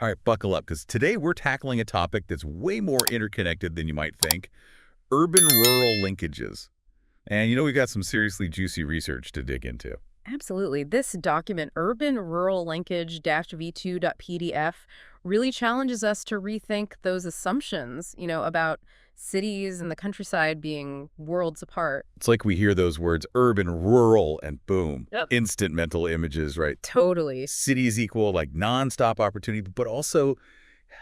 All right, buckle up, because today we're tackling a topic that's way more interconnected than you might think: urban-rural linkages. And we've got some seriously juicy research to dig into. Absolutely. This document, Urban Rural Linkage-v2.pdf, really challenges us to rethink those assumptions, about cities and the countryside being worlds apart. It's like we hear those words urban, rural, and boom, Yep. instant mental images, right? Totally. Cities equal like nonstop opportunity, but also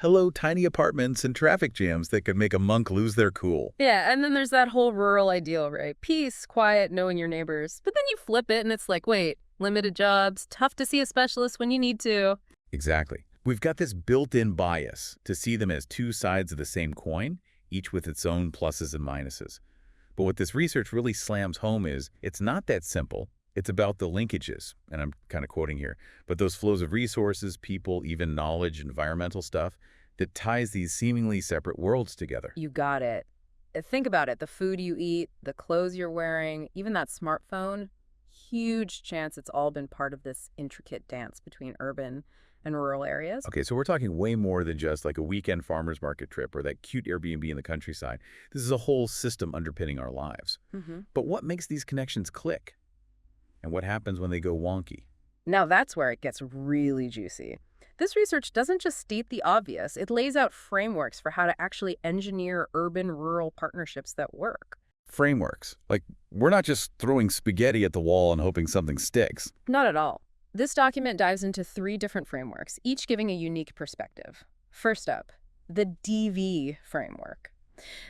hello tiny apartments and traffic jams that could make a monk lose their cool. Yeah, and then there's that whole rural ideal, right? Peace, quiet, knowing your neighbors. But then you flip it and it's like, wait, limited jobs, tough to see a specialist when you need to. Exactly. We've got this built-in bias to see them as two sides of the same coin, each with its own pluses and minuses. But what this research really slams home is it's not that simple. It's about the linkages, and I'm kind of quoting here, but those flows of resources, people, even knowledge, environmental stuff that ties these seemingly separate worlds together. You got it. Think about it. The food you eat, the clothes you're wearing, even that smartphone, huge chance it's all been part of this intricate dance between urban and rural areas. Okay, so we're talking way more than just like a weekend farmer's market trip or that cute Airbnb in the countryside. This is a whole system underpinning our lives. But what makes these connections click? And what happens when they go wonky? Now that's where it gets really juicy. This research doesn't just state the obvious, it lays out frameworks for how to actually engineer urban-rural partnerships that work. Frameworks. Like, we're not just throwing spaghetti at the wall and hoping something sticks. Not at all. This document dives into 3 different frameworks, each giving a unique perspective. First up, the DV framework.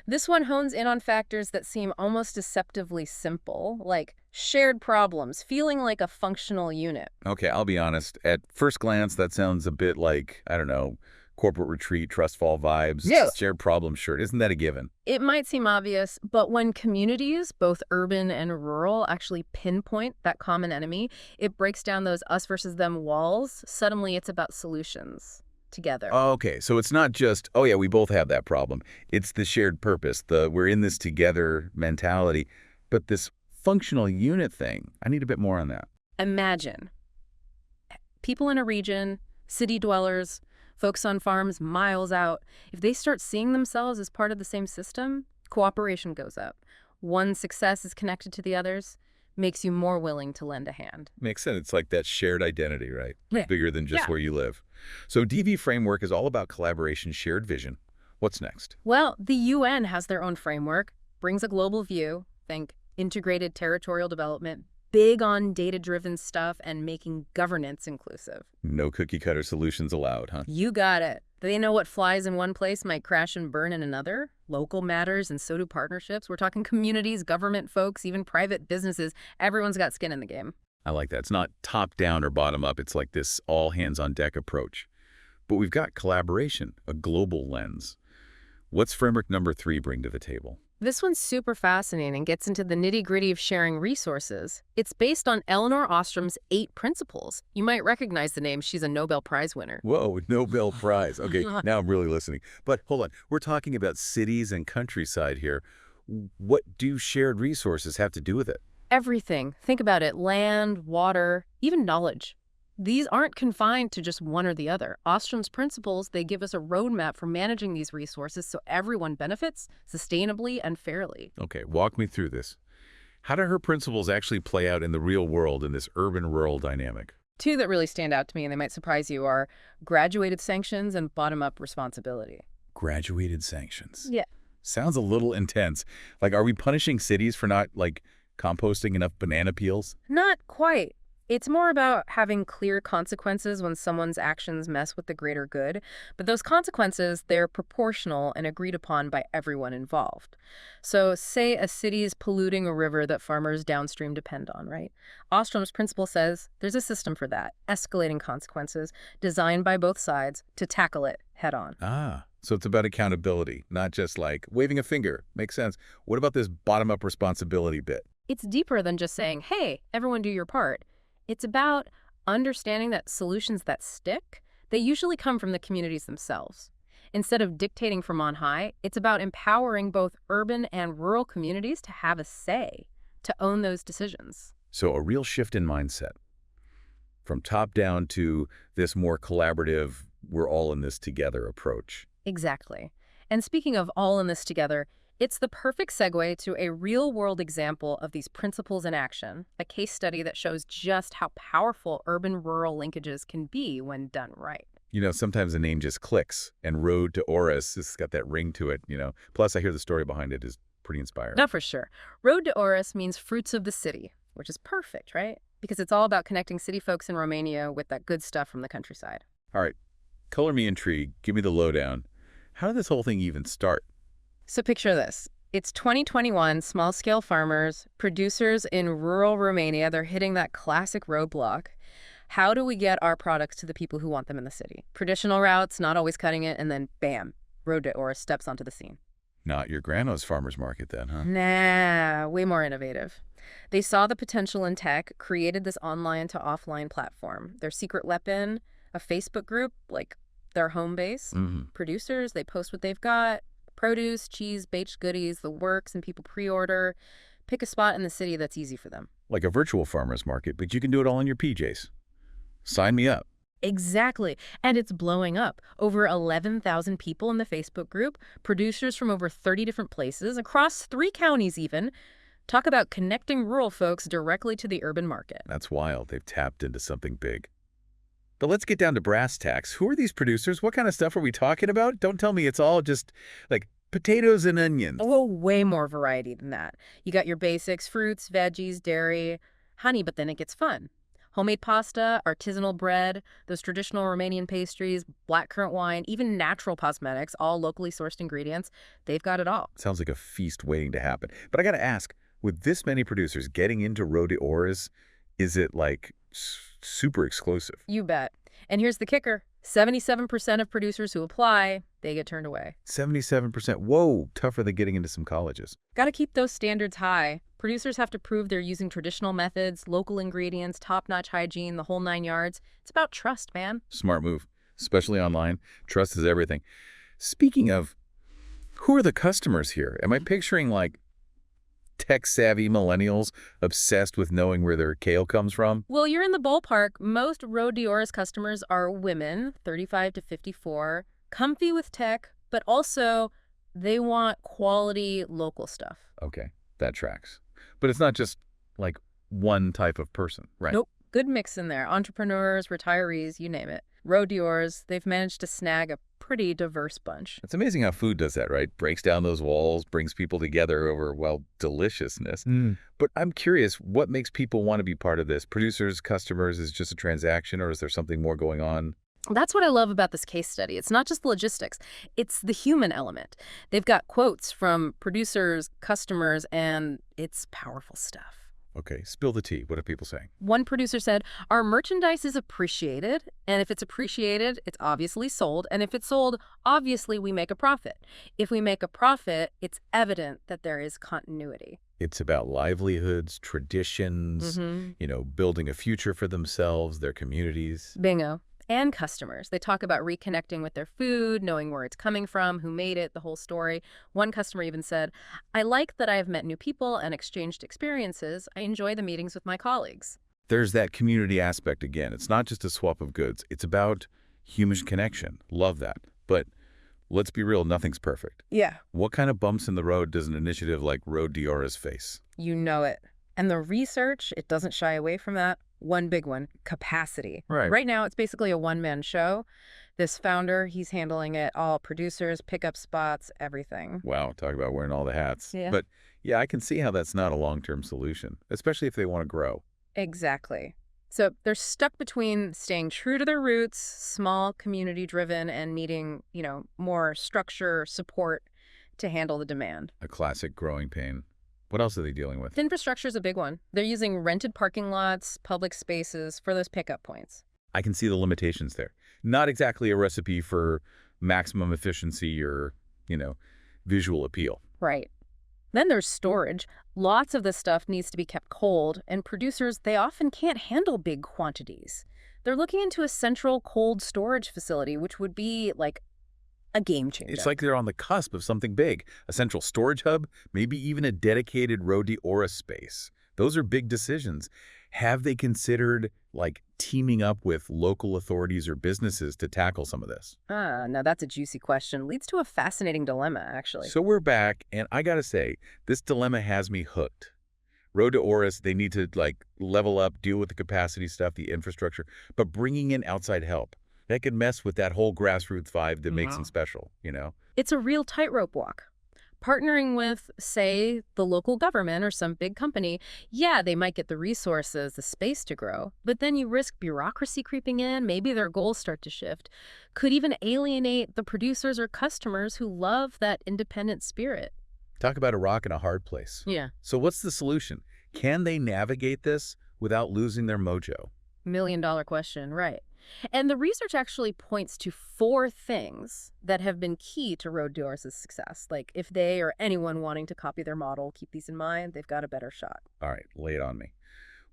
This one hones in on factors that seem almost deceptively simple, like shared problems, feeling like a functional unit. Okay, I'll be honest. At first glance, that sounds a bit like, I don't know, corporate retreat, trust fall vibes. Yeah. Shared problem shirt. Isn't that a given? It might seem obvious, but when communities, both urban and rural, actually pinpoint that common enemy, it breaks down those us versus them walls. Suddenly, it's about solutions together. Okay, so it's not just, oh yeah, we both have that problem. It's the shared purpose, the we're in this together mentality. But this functional unit thing, I need a bit more on that. Imagine people in a region, city dwellers, folks on farms miles out, if they start seeing themselves as part of the same system, cooperation goes up. One success is connected to the others, makes you more willing to lend a hand. Makes sense. It's like that shared identity, right? Yeah. Bigger than just Yeah. where you live. So DV framework is all about collaboration, shared vision. What's next? Well, the UN has their own framework, brings a global view, think integrated territorial development, big on data-driven stuff and making governance inclusive. No cookie cutter solutions allowed, huh? You got it. They know what flies in one place might crash and burn in another. Local matters, and so do partnerships. We're talking communities, government folks, even private businesses. Everyone's got skin in the game. I like that. It's not top down or bottom up. It's like this all hands on deck approach. But we've got collaboration, a global lens. What's framework number 3 bring to the table? This one's super fascinating and gets into the nitty-gritty of sharing resources. It's based on Elinor Ostrom's 8 principles. You might recognize the name. She's a Nobel Prize winner. Whoa, Nobel Prize. Okay, now I'm really listening. But hold on, we're talking about cities and countryside here. What do shared resources have to do with it? Everything. Think about it. Land, water, even knowledge. These aren't confined to just one or the other. Ostrom's principles, they give us a roadmap for managing these resources so everyone benefits sustainably and fairly. Okay, walk me through this. How do her principles actually play out in the real world in this urban-rural dynamic? 2 that really stand out to me, and they might surprise you, are graduated sanctions and bottom-up responsibility. Graduated sanctions. Yeah. Sounds a little intense. Like, are we punishing cities for not, like, composting enough banana peels? Not quite. It's more about having clear consequences when someone's actions mess with the greater good. But those consequences, they're proportional and agreed upon by everyone involved. So say a city's polluting a river that farmers downstream depend on, right? Ostrom's principle says there's a system for that, escalating consequences, designed by both sides to tackle it head on. Ah, so it's about accountability, not just like waving a finger. Makes sense. What about this bottom-up responsibility bit? It's deeper than just saying, hey, everyone do your part. It's about understanding that solutions that stick, they usually come from the communities themselves. Instead of dictating from on high, it's about empowering both urban and rural communities to have a say, to own those decisions. So a real shift in mindset from top down to this more collaborative, we're all in this together approach. Exactly. And speaking of all in this together, it's the perfect segue to a real-world example of these principles in action, a case study that shows just how powerful urban-rural linkages can be when done right. Sometimes a name just clicks, and Road to Oris has got that ring to it. Plus, I hear the story behind it is pretty inspiring. Not for sure. Road to Oris means fruits of the city, which is perfect, right? Because it's all about connecting city folks in Romania with that good stuff from the countryside. All right, color me intrigued. Give me the lowdown. How did this whole thing even start? So picture this. It's 2021, small-scale farmers, producers in rural Romania. They're hitting that classic roadblock. How do we get our products to the people who want them in the city? Traditional routes, not always cutting it, and then bam, Road to Oris steps onto the scene. Not your grandma's farmer's market then, huh? Nah, way more innovative. They saw the potential in tech, created this online to offline platform. Their secret weapon, a Facebook group, like their home base. Producers, they post what they've got. Produce, cheese, baked goodies, the works, and people pre-order. Pick a spot in the city that's easy for them. Like a virtual farmer's market, but you can do it all in your PJs. Sign me up. Exactly. And it's blowing up. Over 11,000 people in the Facebook group, producers from over 30 different places, across 3 counties even. Talk about connecting rural folks directly to the urban market. That's wild. They've tapped into something big. But let's get down to brass tacks. Who are these producers? What kind of stuff are we talking about? Don't tell me it's all just like potatoes and onions. Oh, way more variety than that. You got your basics, fruits, veggies, dairy, honey, but then it gets fun. Homemade pasta, artisanal bread, those traditional Romanian pastries, blackcurrant wine, even natural cosmetics, all locally sourced ingredients. They've got it all. Sounds like a feast waiting to happen. But I got to ask, with this many producers getting into Road to Oris, is it like super exclusive? You bet. And here's the kicker. 77% of producers who apply, they get turned away. 77%. Whoa, tougher than getting into some colleges. Got to keep those standards high. Producers have to prove they're using traditional methods, local ingredients, top-notch hygiene, the whole 9 yards. It's about trust, man. Smart move, especially online. Trust is everything. Speaking of, who are the customers here? Am I picturing like tech-savvy millennials obsessed with knowing where their kale comes from? Well, you're in the ballpark. Most Road to Oris customers are women, 35 to 54, comfy with tech, but also they want quality local stuff. Okay, that tracks. But it's not just like one type of person, right? Nope. Good mix in there. Entrepreneurs, retirees, you name it. Road to Oris, they've managed to snag a pretty diverse bunch. It's amazing how food does that, right? Breaks down those walls, brings people together over, well, deliciousness. But I'm curious, what makes people want to be part of this? Producers, customers, is it just a transaction, or is there something more going on? That's what I love about this case study. It's not just the logistics, it's the human element. They've got quotes from producers, customers, and it's powerful stuff. Okay, spill the tea. What are people saying? One producer said, our merchandise is appreciated, and if it's appreciated, it's obviously sold, and if it's sold, obviously we make a profit. If we make a profit, it's evident that there is continuity. It's about livelihoods, traditions, building a future for themselves, their communities. Bingo. And customers. They talk about reconnecting with their food, knowing where it's coming from, who made it, the whole story. One customer even said, I like that I have met new people and exchanged experiences. I enjoy the meetings with my colleagues. There's that community aspect again. It's not just a swap of goods. It's about human connection. Love that. But let's be real, nothing's perfect. Yeah. What kind of bumps in the road does an initiative like Road to Oris face? You know it. And the research, it doesn't shy away from that. One big one, capacity. Right now, it's basically a one-man show. This founder, he's handling it all, producers, pickup spots, everything. Wow, talk about wearing all the hats. Yeah. But yeah, I can see how that's not a long-term solution, especially if they want to grow. Exactly. So they're stuck between staying true to their roots, small, community-driven, and needing, more structure, support to handle the demand. A classic growing pain. What else are they dealing with? Infrastructure is a big one. They're using rented parking lots, public spaces for those pickup points. I can see the limitations there. Not exactly a recipe for maximum efficiency or, visual appeal. Right. Then there's storage. Lots of this stuff needs to be kept cold, and producers, they often can't handle big quantities. They're looking into a central cold storage facility, which would be like a game changer. It's like they're on the cusp of something big. A central storage hub, maybe even a dedicated Road to Oris space. Those are big decisions. Have they considered, like, teaming up with local authorities or businesses to tackle some of this? Ah, now that's a juicy question. Leads to a fascinating dilemma, actually. So we're back, and I gotta say, this dilemma has me hooked. Road to Oris, they need to, like, level up, deal with the capacity stuff, the infrastructure, but bringing in outside help, that could mess with that whole grassroots vibe that makes them special, you know? It's a real tightrope walk. Partnering with, say, the local government or some big company, yeah, they might get the resources, the space to grow, but then you risk bureaucracy creeping in, maybe their goals start to shift, could even alienate the producers or customers who love that independent spirit. Talk about a rock and a hard place. Yeah. So what's the solution? Can they navigate this without losing their mojo? $1 million question, right. And the research actually points to 4 things that have been key to Road to Ours' success. Like, if they or anyone wanting to copy their model, keep these in mind, they've got a better shot. All right, lay it on me.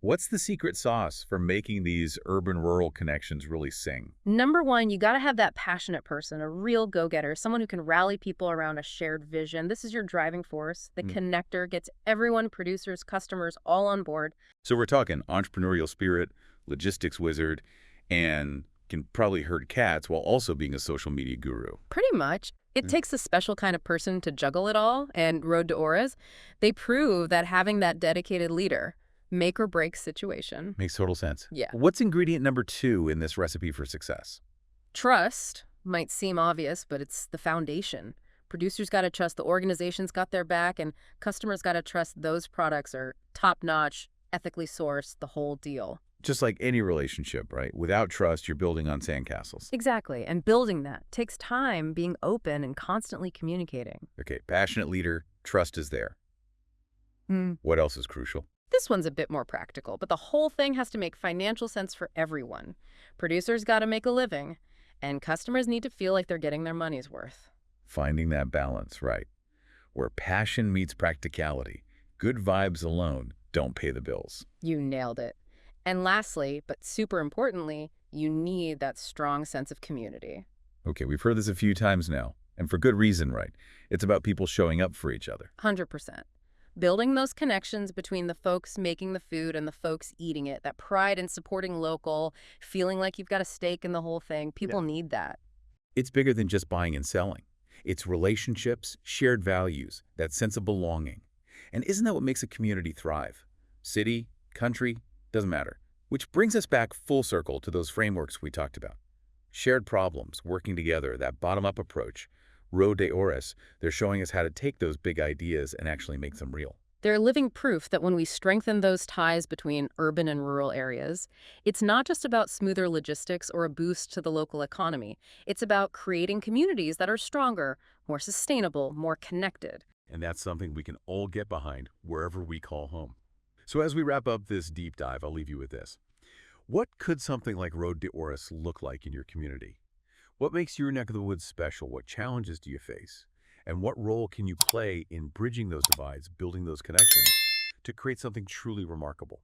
What's the secret sauce for making these urban-rural connections really sing? Number 1, you got to have that passionate person, a real go-getter, someone who can rally people around a shared vision. This is your driving force. The connector gets everyone, producers, customers, all on board. So we're talking entrepreneurial spirit, logistics wizard, and can probably herd cats while also being a social media guru. Pretty much. It takes a special kind of person to juggle it all, and Road to Oras, they prove that having that dedicated leader, make or break situation. Makes total sense. Yeah. What's ingredient number 2 in this recipe for success? Trust might seem obvious, but it's the foundation. Producers got to trust the organization's got their back, and customers got to trust those products are top-notch, ethically sourced, the whole deal. Just like any relationship, right? Without trust, you're building on sandcastles. Exactly, and building that takes time, being open and constantly communicating. Okay, passionate leader, trust is there. What else is crucial? This one's a bit more practical, but the whole thing has to make financial sense for everyone. Producers got to make a living, and customers need to feel like they're getting their money's worth. Finding that balance, right? Where passion meets practicality. Good vibes alone don't pay the bills. You nailed it. And lastly, but super importantly, you need that strong sense of community. Okay, we've heard this a few times now, and for good reason, right? It's about people showing up for each other. 100%. Building those connections between the folks making the food and the folks eating it, that pride in supporting local, feeling like you've got a stake in the whole thing, people need that. It's bigger than just buying and selling. It's relationships, shared values, that sense of belonging. And isn't that what makes a community thrive? City, country, doesn't matter. Which brings us back full circle to those frameworks we talked about. Shared problems, working together, that bottom-up approach. Road de Oris, they're showing us how to take those big ideas and actually make them real. They're living proof that when we strengthen those ties between urban and rural areas, it's not just about smoother logistics or a boost to the local economy. It's about creating communities that are stronger, more sustainable, more connected. And that's something we can all get behind wherever we call home. So as we wrap up this deep dive, I'll leave you with this. What could something like Road to Oris look like in your community? What makes your neck of the woods special? What challenges do you face? And what role can you play in bridging those divides, building those connections to create something truly remarkable?